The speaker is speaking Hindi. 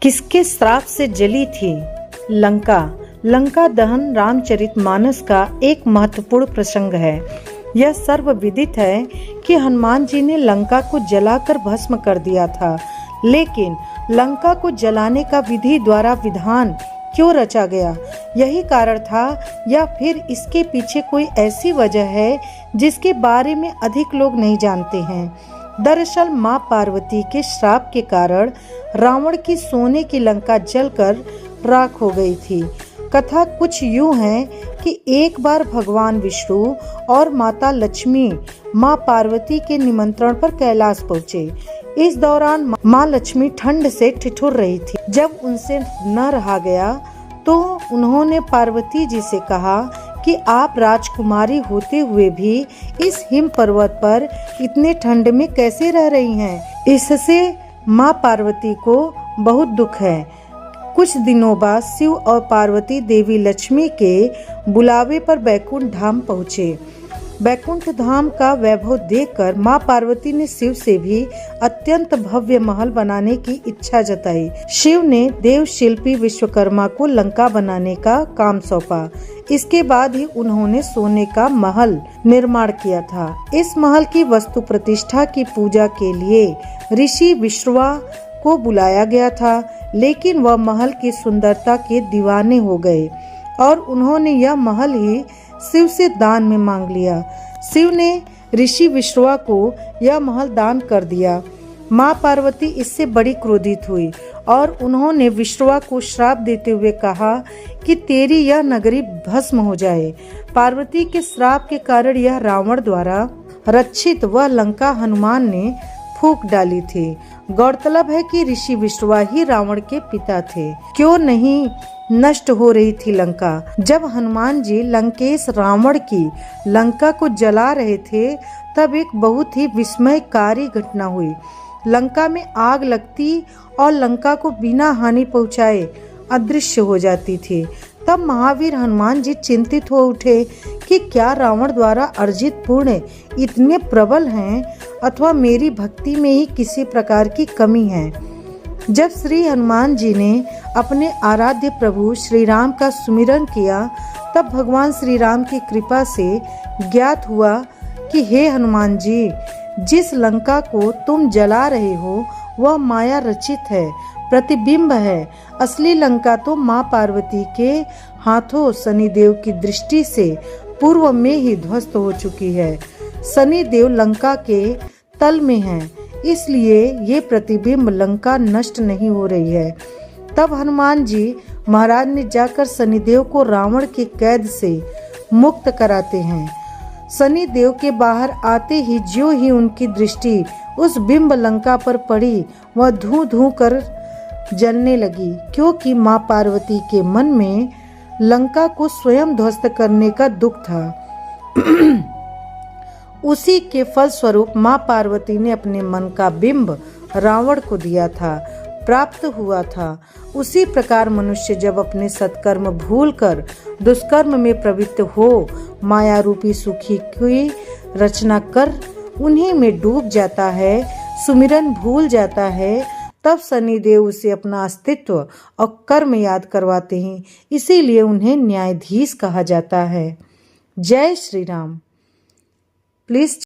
किसके श्राप से जली थी लंका? लंका दहन रामचरितमानस का एक महत्वपूर्ण प्रसंग है। यह सर्वविदित है कि हनुमान जी ने लंका को जलाकर भस्म कर दिया था, लेकिन लंका को जलाने का विधि द्वारा विधान क्यों रचा गया? यही कारण था या फिर इसके पीछे कोई ऐसी वजह है जिसके बारे में अधिक लोग नहीं जानते हैं? दरअसल माँ पार्वती के श्राप के कारण रावण की सोने की लंका जलकर राख हो गई थी। कथा कुछ यूं है कि एक बार भगवान विष्णु और माता लक्ष्मी माँ पार्वती के निमंत्रण पर कैलाश पहुँचे। इस दौरान माँ लक्ष्मी ठंड से ठिठुर रही थी। जब उनसे न रहा गया तो उन्होंने पार्वती जी से कहा कि आप राजकुमारी होते हुए भी इस हिम पर्वत पर इतने ठंड में कैसे रह रही हैं? इससे माँ पार्वती को बहुत दुख है। कुछ दिनों बाद शिव और पार्वती देवी लक्ष्मी के बुलावे पर बैकुंठ धाम पहुँचे। बैकुंठ धाम का वैभव देखकर माँ पार्वती ने शिव से भी अत्यंत भव्य महल बनाने की इच्छा जताई। शिव ने देव शिल्पी विश्वकर्मा को लंका बनाने का काम सौंपा। इसके बाद ही उन्होंने सोने का महल निर्माण किया था। इस महल की वस्तु प्रतिष्ठा की पूजा के लिए ऋषि विश्रवा को बुलाया गया था, लेकिन वह महल की सुंदरता के दीवाने हो गए और उन्होंने यह महल ही शिव से दान में मांग लिया। शिव ने ऋषि विश्रवा को यह महल दान कर दिया। माँ पार्वती इससे बड़ी क्रोधित हुई और उन्होंने विश्रवा को श्राप देते हुए कहा कि तेरी यह नगरी भस्म हो जाए। पार्वती के श्राप के कारण यह रावण द्वारा रक्षित वह लंका हनुमान ने फूंक डाली थी। गौरतलब है कि ऋषि विश्रवा ही रावण के पिता थे। क्यों नहीं नष्ट हो रही थी लंका? जब हनुमान जी लंकेश रावण की लंका को जला रहे थे, तब एक बहुत ही विस्मयकारी घटना हुई। लंका में आग लगती और लंका को बिना हानि पहुंचाए अदृश्य हो जाती थी। तब महावीर हनुमान जी चिंतित हो उठे कि क्या रावण द्वारा अर्जित पुण्य इतने प्रबल हैं अथवा मेरी भक्ति में ही किसी प्रकार की कमी है। जब श्री हनुमान जी ने अपने आराध्य प्रभु श्री राम का सुमिरन किया, तब भगवान श्री राम की कृपा से ज्ञात हुआ कि हे हनुमान जी, जिस लंका को तुम जला रहे हो वह माया रचित है, प्रतिबिंब है। असली लंका तो माँ पार्वती के हाथों शनिदेव की दृष्टि से पूर्व में ही ध्वस्त हो चुकी है। शनिदेव लंका के तल में है, इसलिए ये प्रतिबिंब लंका नष्ट नहीं हो रही है। तब हनुमान जी महाराज ने जाकर शनिदेव को रावण की कैद से मुक्त कराते हैं। शनिदेव के बाहर आते ही ज्यों ही उनकी दृष्टि उस बिंब लंका पर पड़ी, वह धूं धूं कर जलने लगी, क्योंकि माँ पार्वती के मन में लंका को स्वयं ध्वस्त करने का दुख था। उसी के फलस्वरूप माँ पार्वती ने अपने मन का बिंब रावण को दिया था, प्राप्त हुआ था। उसी प्रकार मनुष्य जब अपने सत्कर्म भूलकर दुष्कर्म में प्रवृत्त हो माया रूपी सुखी की रचना कर उन्हीं में डूब जाता है, सुमिरन भूल जाता है, तब शनिदेव उसे अपना अस्तित्व और कर्म याद करवाते हैं। इसीलिए उन्हें न्यायाधीश कहा जाता है। जय श्री राम। प्लीज